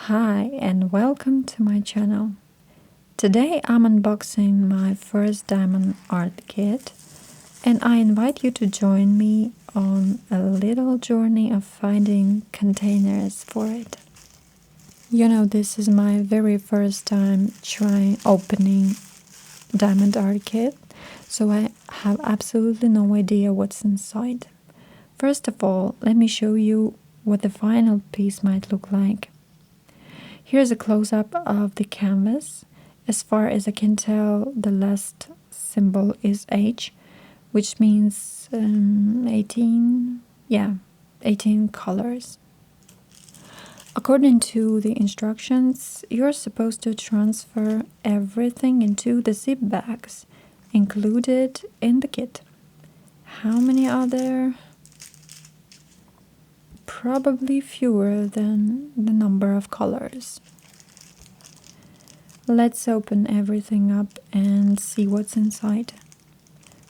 Hi and welcome to my channel. Today I'm unboxing my first diamond art kit and I invite you to join me on a little journey of finding containers for it. You know, this is my very first time trying opening diamond art kit, so I have absolutely no idea what's inside. First of all, let me show you what the final piece might look like. Here's a close-up of the canvas. As far as I can tell, the last symbol is H, which means 18 colors. According to the instructions, you're supposed to transfer everything into the zip bags included in the kit. How many are there? Probably fewer than the number of colors. Let's open everything up and see what's inside.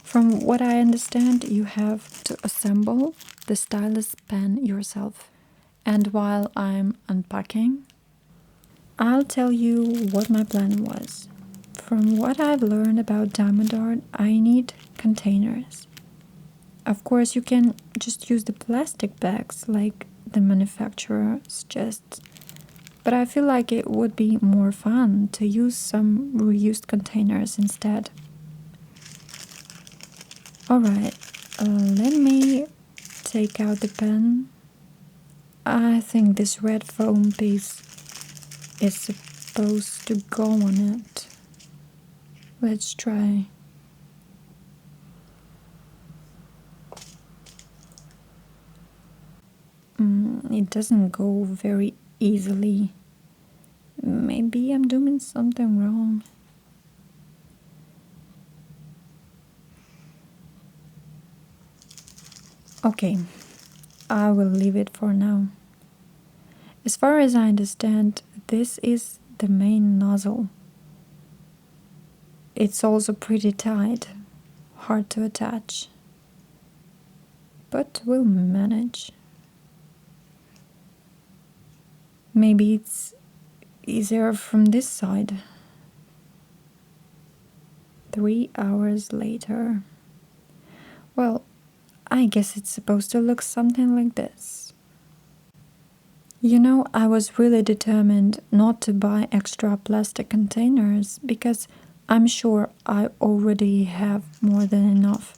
From what I understand, you have to assemble the stylus pen yourself. And while I'm unpacking, I'll tell you what my plan was. From what I've learned about diamond art, I need containers. Of course, you can just use the plastic bags like the manufacturer suggests, but I feel like it would be more fun to use some reused containers instead. Alright, let me take out the pen. I think this red foam piece is supposed to go on it. Let's try. It doesn't go very easily. Maybe I'm doing something wrong. Okay, I will leave it for now. As far as I understand, this is the main nozzle. It's also pretty tight, hard to attach, but we'll manage. Maybe it's easier from this side. 3 hours later. Well, I guess it's supposed to look something like this. You know, I was really determined not to buy extra plastic containers because I'm sure I already have more than enough.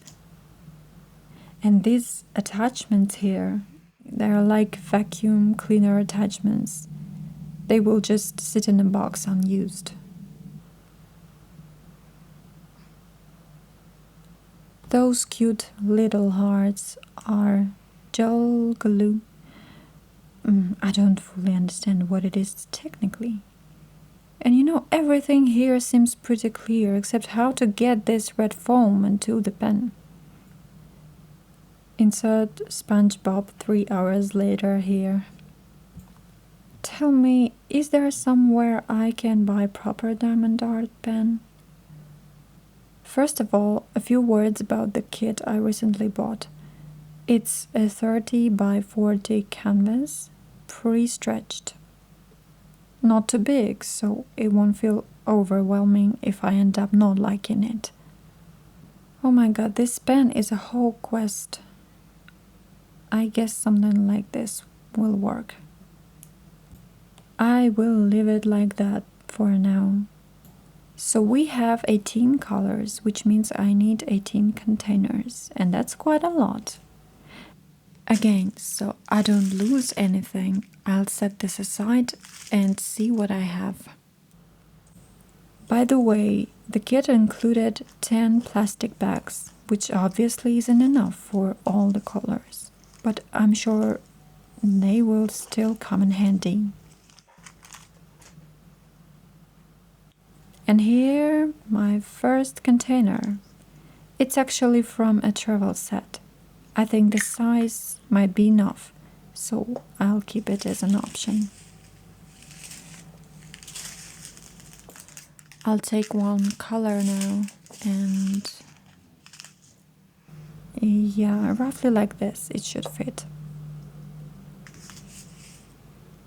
And these attachments here, they're like vacuum cleaner attachments. They will just sit in a box unused. Those cute little hearts are gel glue. I don't fully understand what it is technically. And you know, everything here seems pretty clear except how to get this red foam into the pen. Insert SpongeBob 3 hours later here. Tell me, is there somewhere I can buy proper diamond art pen? First of all, a few words about the kit I recently bought. It's a 30 by 40 canvas, pre-stretched. Not too big, so it won't feel overwhelming if I end up not liking it. Oh my god, this pen is a whole quest. I guess something like this will work. I will leave it like that for now. So we have 18 colors, which means I need 18 containers, and that's quite a lot. Again, so I don't lose anything, I'll set this aside and see what I have. By the way, the kit included 10 plastic bags, which obviously isn't enough for all the colors, but I'm sure they will still come in handy. And here, my first container. It's actually from a travel set. I think the size might be enough, so I'll keep it as an option. I'll take one color now, and yeah, roughly like this, it should fit.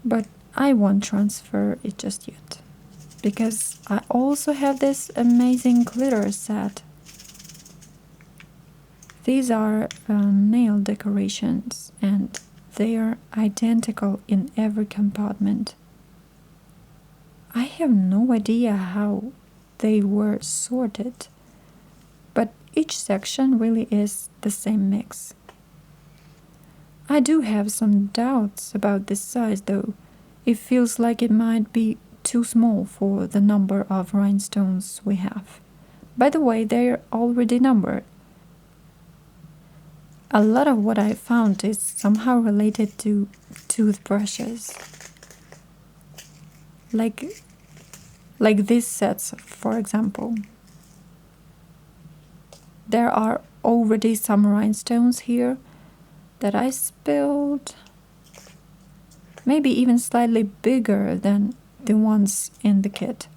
But I won't transfer it just yet, because I also have this amazing glitter set. These are nail decorations, and they are identical in every compartment. I have no idea how they were sorted, but each section really is the same mix. I do have some doubts about this size though. It feels like it might be too small for the number of rhinestones we have. By the way, they're already numbered. A lot of what I found is somehow related to toothbrushes. Like these sets, for example. There are already some rhinestones here that I spilled, maybe even slightly bigger than the ones in the kit.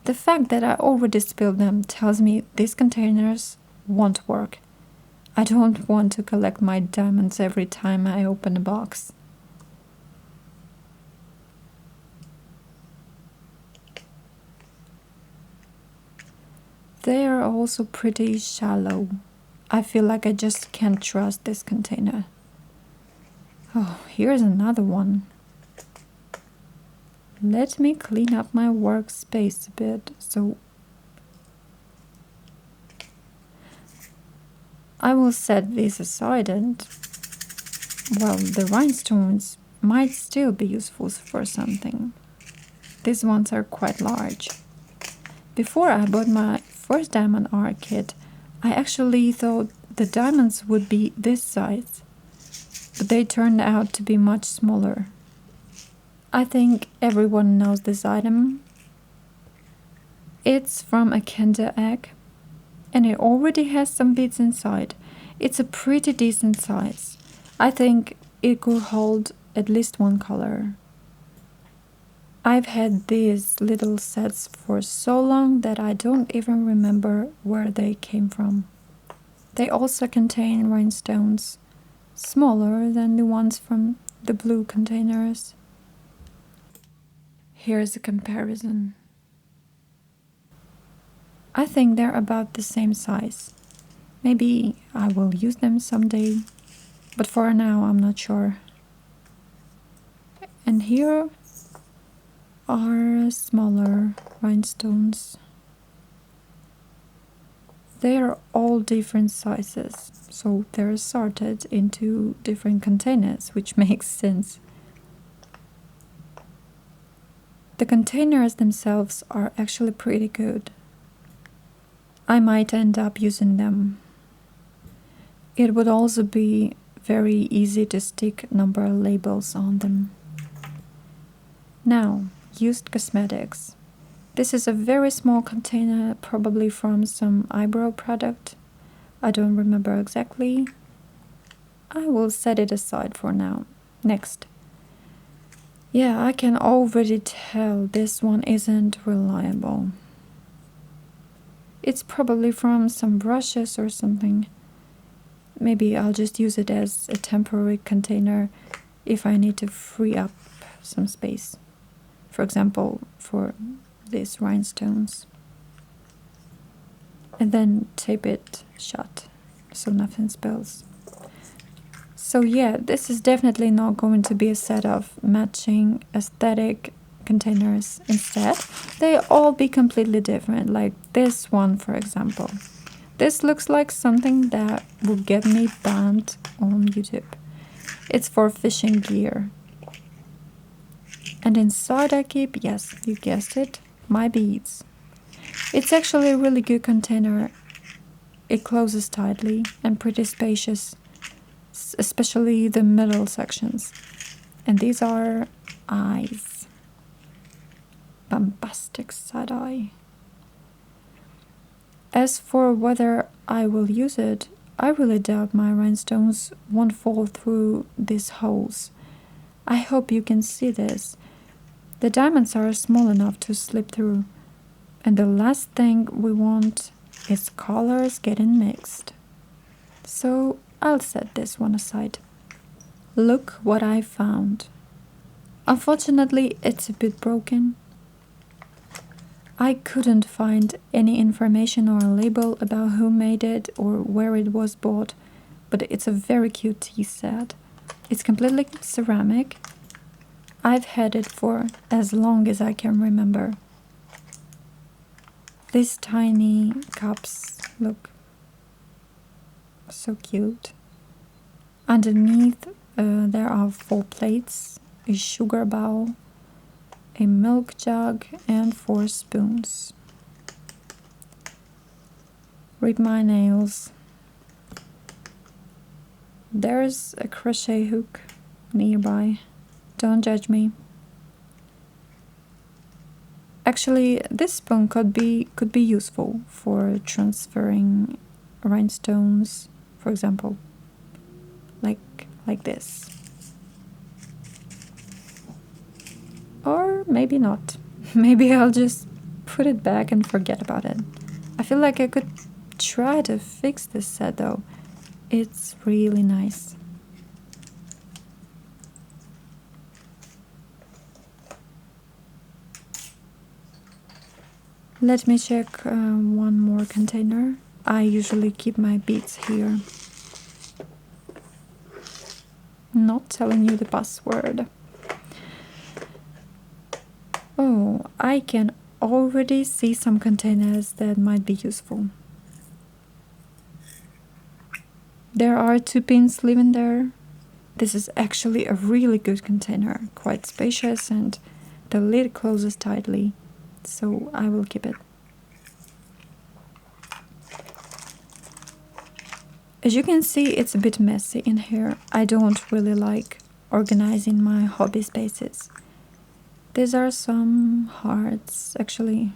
The fact that I already spilled them tells me these containers won't work. I don't want to collect my diamonds every time I open a box. They are also pretty shallow. I feel like I just can't trust this container. Oh, here's another one. Let me clean up my workspace a bit, so I will set these aside, and well, the rhinestones might still be useful for something. These ones are quite large. Before I bought my first diamond art kit, I actually thought the diamonds would be this size, but they turned out to be much smaller. I think everyone knows this item. It's from a Kinder egg, and it already has some beads inside. It's a pretty decent size. I think it could hold at least one color. I've had these little sets for so long that I don't even remember where they came from. They also contain rhinestones, smaller than the ones from the blue containers. Here's a comparison. I think they're about the same size. Maybe I will use them someday, but for now I'm not sure. And here are smaller rhinestones. They are all different sizes, so they're sorted into different containers, which makes sense. The containers themselves are actually pretty good. I might end up using them. It would also be very easy to stick number labels on them. Now, used cosmetics. This is a very small container, probably from some eyebrow product. I don't remember exactly. I will set it aside for now. Next. Yeah, I can already tell this one isn't reliable. It's probably from some brushes or something. Maybe I'll just use it as a temporary container if I need to free up some space. For example, for these rhinestones. And then tape it shut so nothing spills. So yeah, this is definitely not going to be a set of matching aesthetic containers. Instead, they all be completely different, like this one, for example. This looks like something that will get me banned on YouTube. It's for fishing gear. And inside I keep, yes, you guessed it, my beads. It's actually a really good container. It closes tightly and pretty spacious, especially the middle sections. And these are eyes. Bombastic side eye. As for whether I will use it, I really doubt my rhinestones won't fall through these holes. I hope you can see this. The diamonds are small enough to slip through. And the last thing we want is colors getting mixed. So I'll set this one aside. Look what I found. Unfortunately, it's a bit broken. I couldn't find any information or a label about who made it or where it was bought, but it's a very cute tea set. It's completely ceramic. I've had it for as long as I can remember. These tiny cups look so cute. Underneath there are 4 plates, a sugar bowl, a milk jug and 4 spoons. Rip my nails. There's a crochet hook nearby. Don't judge me. Actually, this spoon could be useful for transferring rhinestones, for example, like this. Or maybe not. Maybe I'll just put it back and forget about it. I feel like I could try to fix this set though. It's really nice. Let me check one more container. I usually keep my beads here. Not telling you the password. Oh, I can already see some containers that might be useful. There are 2 pins living there. This is actually a really good container, quite spacious, and the lid closes tightly, so I will keep it. As you can see, it's a bit messy in here. I don't really like organizing my hobby spaces. These are some hearts, actually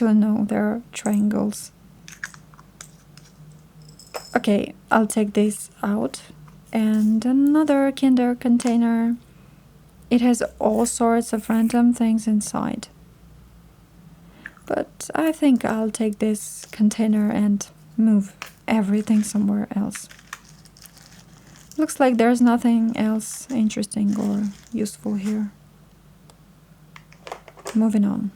no, they're triangles. Okay, I'll take this out. And another Kinder container. It has all sorts of random things inside. But I think I'll take this container and move everything somewhere else. Looks like there's nothing else interesting or useful here. Moving on.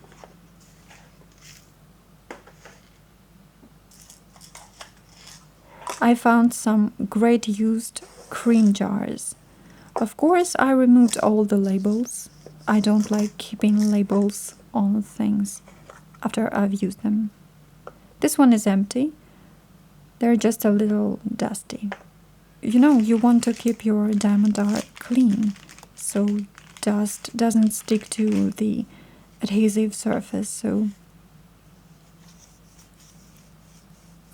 I found some great used cream jars. Of course, I removed all the labels. I don't like keeping labels on things after I've used them. This one is empty. They're just a little dusty. You know, you want to keep your diamond art clean, so dust doesn't stick to the adhesive surface, so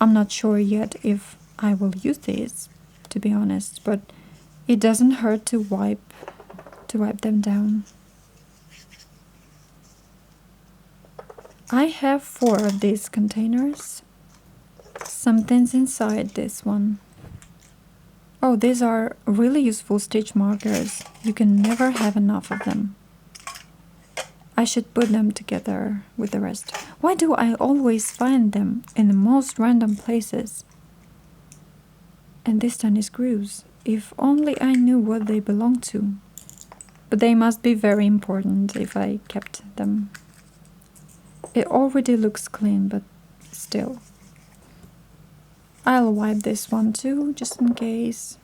I'm not sure yet if I will use these, to be honest, but it doesn't hurt to wipe them down. I have 4 of these containers. Something's inside this one. Oh, these are really useful stitch markers. You can never have enough of them. I should put them together with the rest. Why do I always find them in the most random places? And this tiny screws. If only I knew what they belong to. But they must be very important if I kept them. It already looks clean, but still. I'll wipe this one too, just in case.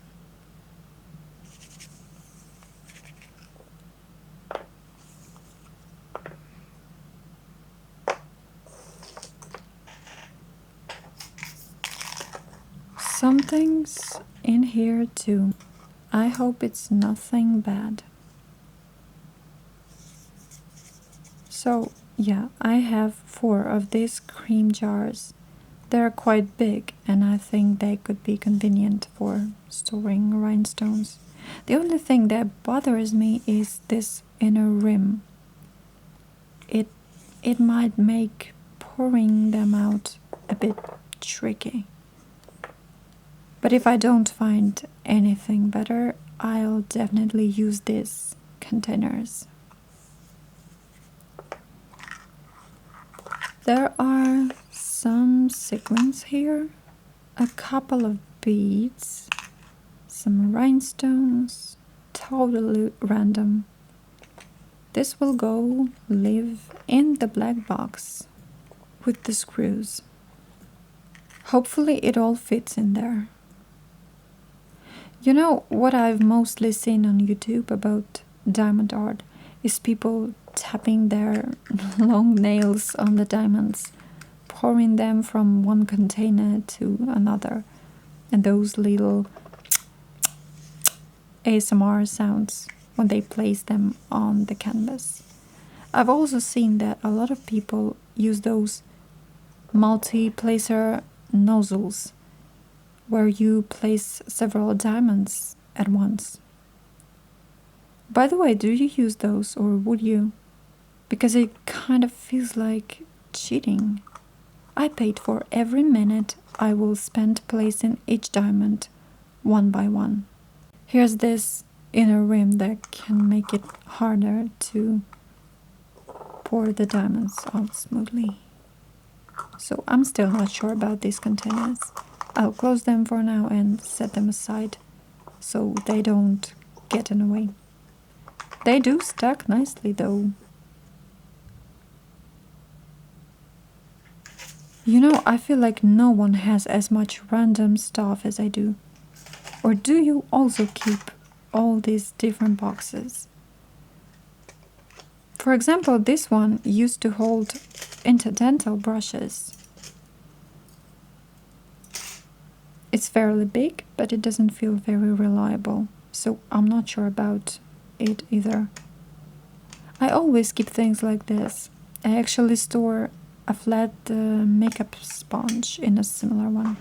Something's in here too. I hope it's nothing bad. So, yeah, I have 4 of these cream jars. They're quite big, and I think they could be convenient for storing rhinestones. The only thing that bothers me is this inner rim. It might make pouring them out a bit tricky. But if I don't find anything better, I'll definitely use these containers. There are some sequins here, a couple of beads, some rhinestones, totally random. This will go live in the black box with the screws. Hopefully it all fits in there. You know what I've mostly seen on YouTube about diamond art is people tapping their long nails on the diamonds, pouring them from one container to another, and those little ASMR sounds when they place them on the canvas. I've also seen that a lot of people use those multi-placer nozzles where you place several diamonds at once. By the way, do you use those, or would you? Because it kind of feels like cheating. I paid for every minute I will spend placing each diamond one by one. Here's this inner rim that can make it harder to pour the diamonds out smoothly. So I'm still not sure about these containers. I'll close them for now and set them aside so they don't get in the way. They do stack nicely though. You know, I feel like no one has as much random stuff as I do. Or do you also keep all these different boxes? For example, this one used to hold interdental brushes. It's fairly big, but it doesn't feel very reliable, so I'm not sure about it either. I always keep things like this. I actually store a flat makeup sponge in a similar one.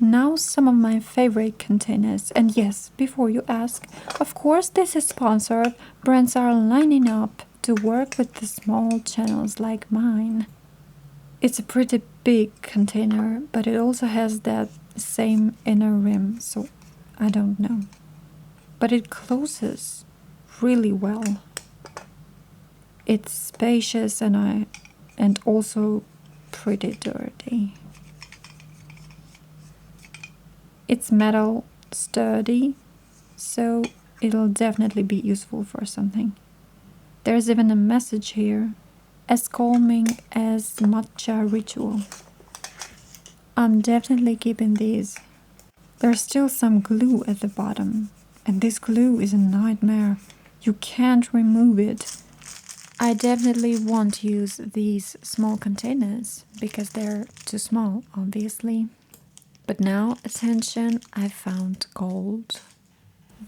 Now some of my favorite containers, and yes, before you ask, of course this is sponsored. Brands are lining up to work with the small channels like mine. It's a pretty big container, but it also has that same inner rim, so I don't know. But it closes really well. It's spacious and also pretty dirty. It's metal, sturdy, so it'll definitely be useful for something. There's even a message here, as calming as matcha ritual. I'm definitely keeping these. There's still some glue at the bottom, and this glue is a nightmare. You can't remove it. I definitely won't use these small containers because they're too small, obviously. But now, attention, I found gold.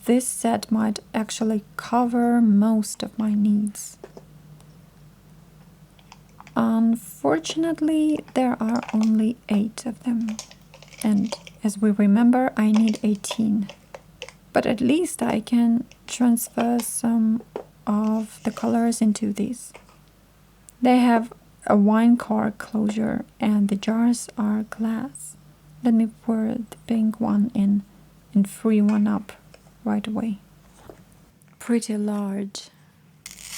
This set might actually cover most of my needs. Unfortunately, there are only 8 of them. And as we remember, I need 18. But at least I can transfer some of the colors into these. They have a wine cork closure and the jars are glass. Let me pour the pink one in and free one up right away. Pretty large.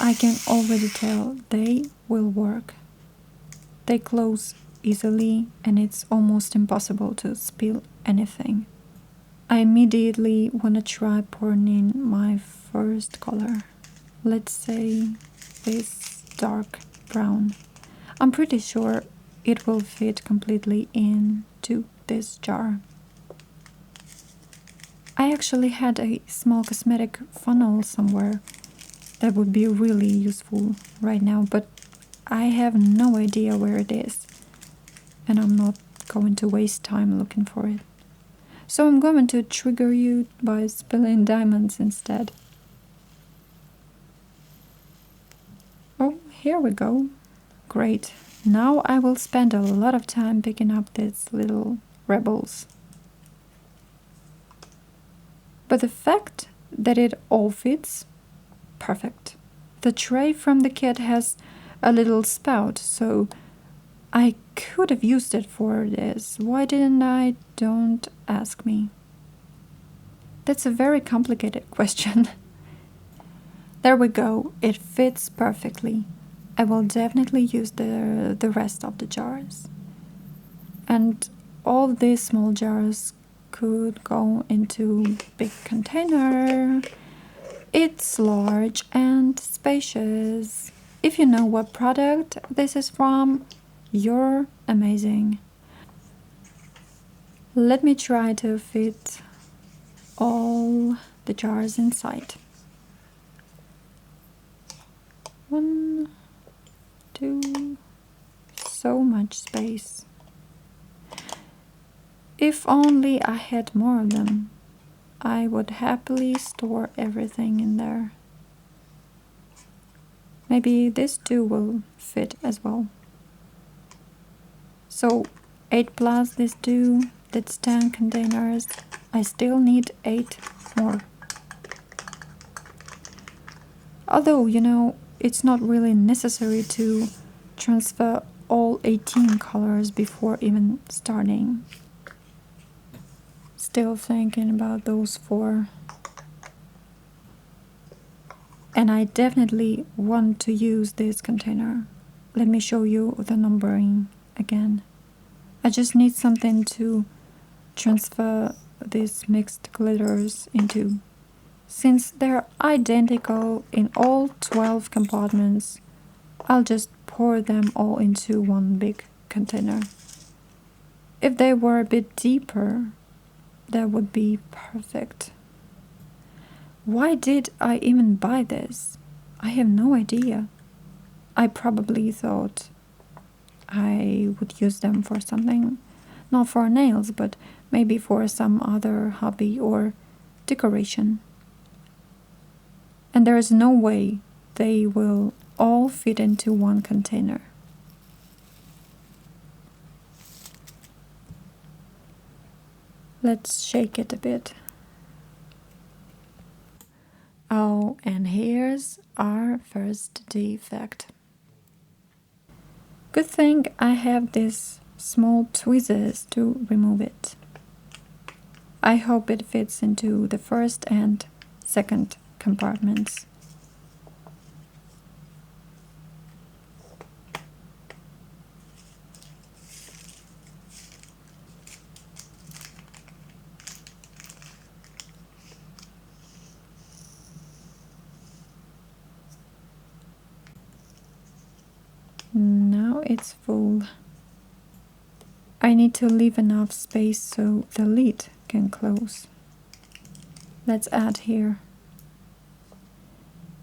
I can already tell they will work. They close easily and it's almost impossible to spill anything. I immediately want to try pouring in my first color. Let's say this dark brown. I'm pretty sure it will fit completely into this jar. I actually had a small cosmetic funnel somewhere that would be really useful right now, but I have no idea where it is, and I'm not going to waste time looking for it. So I'm going to trigger you by spilling diamonds instead. Oh, here we go. Great. Now I will spend a lot of time picking up these little rebels. But the fact that it all fits, perfect. The tray from the kit has a little spout, so I could have used it for this. Why didn't I? Don't ask me. That's a very complicated question. There we go. It fits perfectly. I will definitely use the rest of the jars. And all these small jars could go into big container. It's large and spacious. If you know what product this is from, you're amazing. Let me try to fit all the jars inside. 1, 2, so much space. If only I had more of them, I would happily store everything in there. Maybe this too will fit as well. So 8 plus this two, that's 10 containers. I still need 8 more. Although, you know, it's not really necessary to transfer all 18 colors before even starting. Still thinking about those 4. And I definitely want to use this container. Let me show you the numbering again. I just need something to transfer these mixed glitters into. Since they're identical in all 12 compartments, I'll just pour them all into one big container. If they were a bit deeper, that would be perfect. Why did I even buy this? I have no idea. I probably thought I would use them for something, not for nails, but maybe for some other hobby or decoration. And there is no way they will all fit into one container. Let's shake it a bit. Oh, and here's our first defect. Good thing I have these small tweezers to remove it. I hope it fits into the first and second compartments. Now it's full. I need to leave enough space so the lid can close. Let's add here.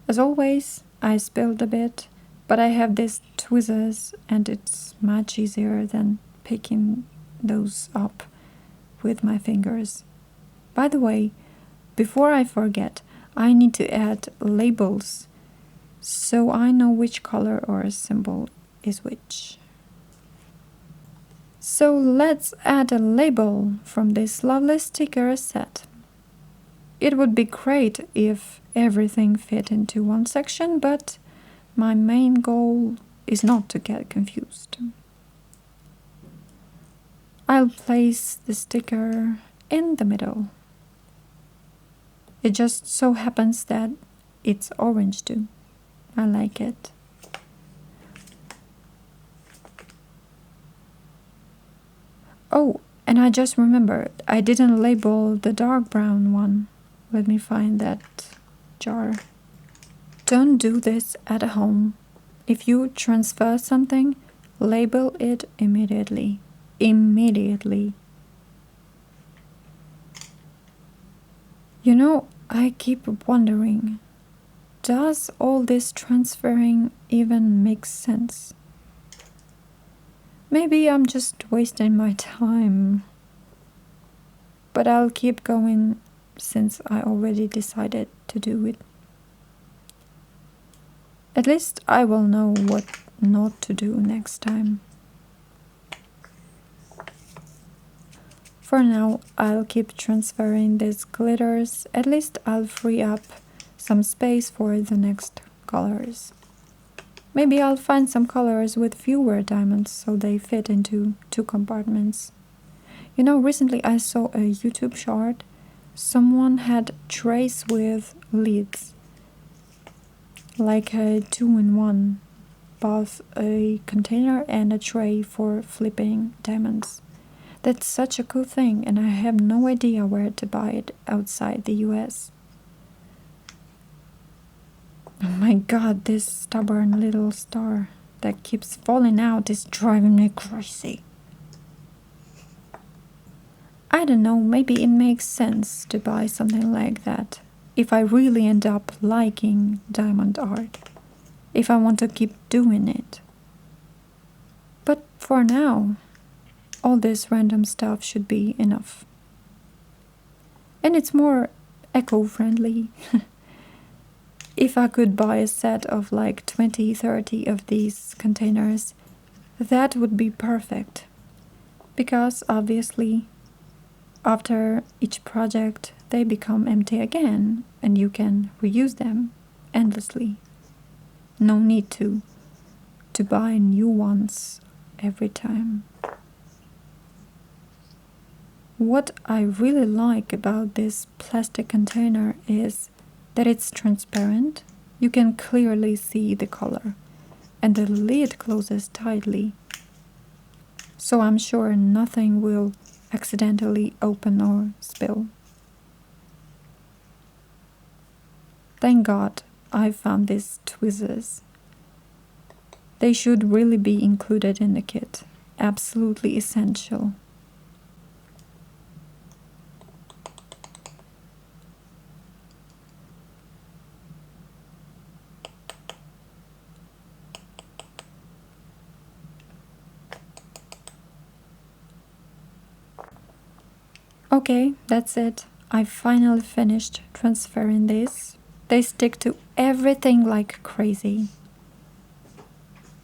As always, I spilled a bit, but I have these tweezers and it's much easier than picking those up with my fingers. By the way, before I forget, I need to add labels so I know which color or symbol is which. So let's add a label from this lovely sticker set. It would be great if everything fit into one section, but my main goal is not to get confused. I'll place the sticker in the middle. It just so happens that it's orange too. I like it. Oh, and I just remembered, I didn't label the dark brown one. Let me find that jar. Don't do this at home. If you transfer something, label it immediately. Immediately. You know, I keep wondering, does all this transferring even make sense? Maybe I'm just wasting my time. But I'll keep going since I already decided to do it. At least I will know what not to do next time. For now, I'll keep transferring these glitters. At least I'll free up some space for the next colors. Maybe I'll find some colors with fewer diamonds so they fit into 2 compartments. You know, recently I saw a YouTube short. Someone had trays with lids, like a 2-in-1, both a container and a tray for flipping diamonds. That's such a cool thing, and I have no idea where to buy it outside the US. my god, this stubborn little star that keeps falling out is driving me crazy. I don't know, maybe it makes sense to buy something like that if I really end up liking diamond art, if I want to keep doing it. But for now, all this random stuff should be enough. And it's more eco-friendly. If I could buy a set of like 20-30 of these containers, that would be perfect. Because obviously, after each project, they become empty again and you can reuse them endlessly. No need to buy new ones every time. What I really like about this plastic container is that it's transparent. You can clearly see the color and the lid closes tightly. So I'm sure nothing will accidentally open or spill. Thank God I found these tweezers. They should really be included in the kit. Absolutely essential. Okay, that's it. I finally finished transferring these. They stick to everything like crazy.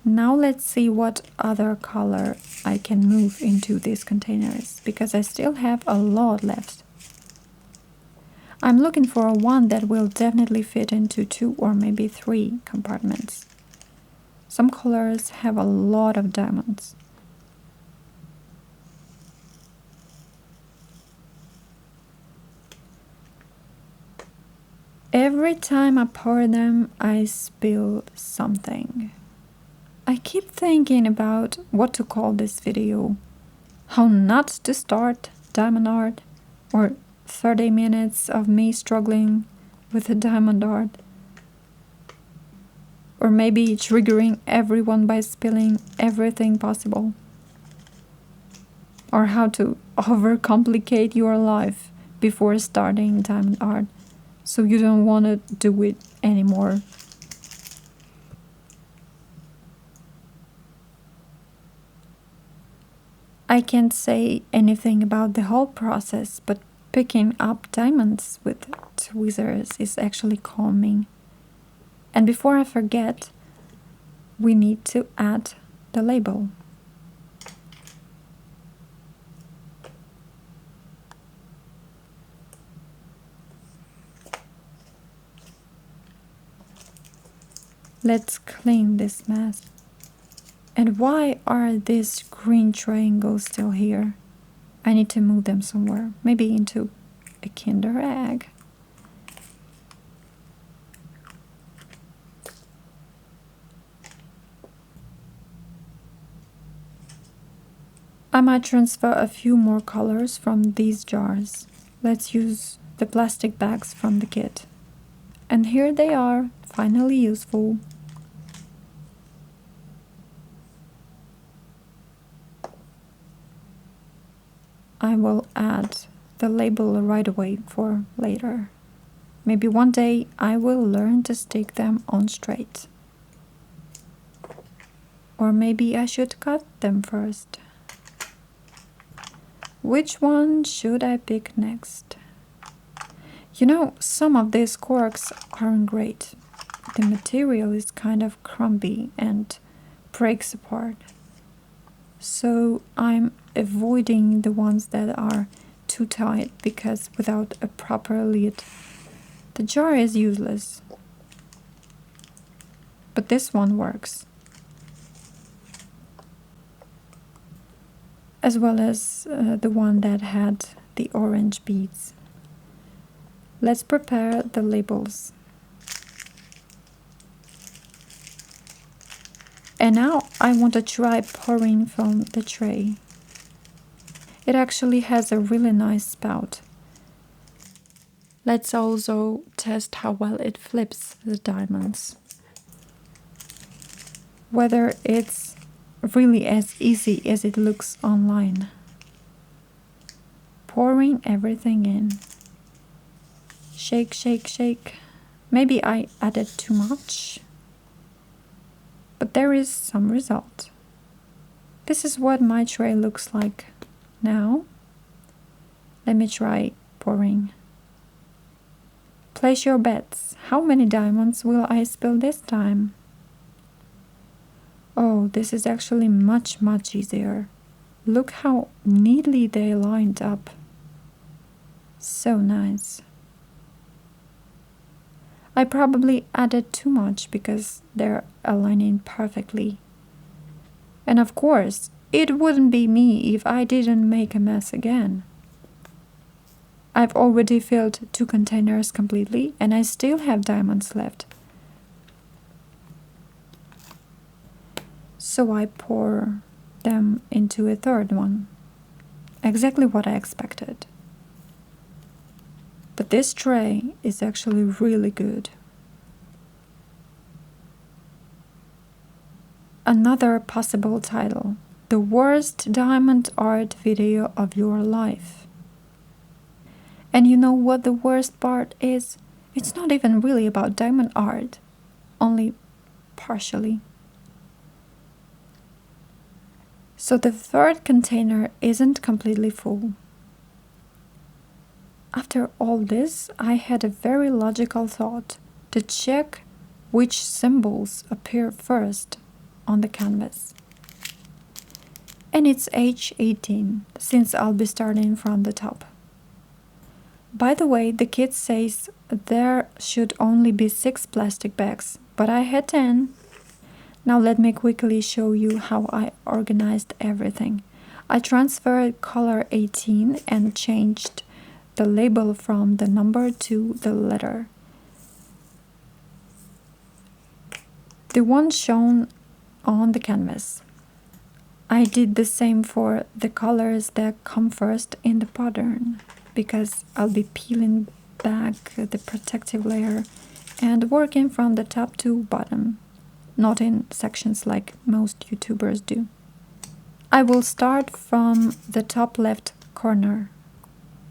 Now let's see what other color I can move into these containers, because I still have a lot left. I'm looking for one that will definitely fit into 2 or maybe 3 compartments. Some colors have a lot of diamonds. Every time I pour them, I spill something. I keep thinking about what to call this video. How not to start diamond art, or 30 minutes of me struggling with the diamond art. Or maybe triggering everyone by spilling everything possible. Or how to overcomplicate your life before starting diamond art, so you don't want to do it anymore. I can't say anything about the whole process, but picking up diamonds with tweezers is actually calming. And before I forget, we need to add the label. Let's clean this mess. And why are these green triangles still here? I need to move them somewhere, maybe into a Kinder egg. I might transfer a few more colors from these jars. Let's use the plastic bags from the kit. And here they are, finally useful. I will add the label right away for later. Maybe one day I will learn to stick them on straight. Or maybe I should cut them first. Which one should I pick next? You know, some of these corks aren't great. The material is kind of crumbly and breaks apart. So I'm avoiding the ones that are too tight, because without a proper lid, the jar is useless. But this one works. As well as the one that had the orange beads. Let's prepare the labels. And now I want to try pouring from the tray. It actually has a really nice spout. Let's also test how well it flips the diamonds. whether it's really as easy as it looks online. Pouring everything in. Shake, shake, shake. Maybe I added too much, but there is some result. This is what my tray looks like now. Let me try pouring. Place your bets. How many diamonds will I spill this time? Oh, this is actually much easier. Look how neatly they lined up. So nice. I probably added too much because they're aligning perfectly. And of course, it wouldn't be me if I didn't make a mess again. I've already filled 2 containers completely and I still have diamonds left. So I pour them into a third one. Exactly what I expected. But this tray is actually really good. Another possible title: The Worst Diamond Art Video of Your Life. And you know what the worst part is? It's not even really about diamond art, only partially. So the third container isn't completely full. After all this, I had a very logical thought to check which symbols appear first on the canvas. And it's H18, since I'll be starting from the top. By the way, the kit says there should only be 6 plastic bags, but I had 10. Now let me quickly show you how I organized everything. I transferred color 18 and changed the label from the number to the letter. The one shown on the canvas. I did the same for the colors that come first in the pattern, because I'll be peeling back the protective layer and working from the top to bottom, not in sections like most YouTubers do. I will start from the top left corner.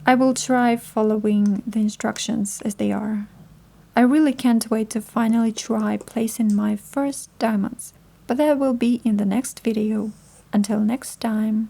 I will try following the instructions as they are. I really can't wait to finally try placing my first diamonds, but that will be in the next video. Until next time.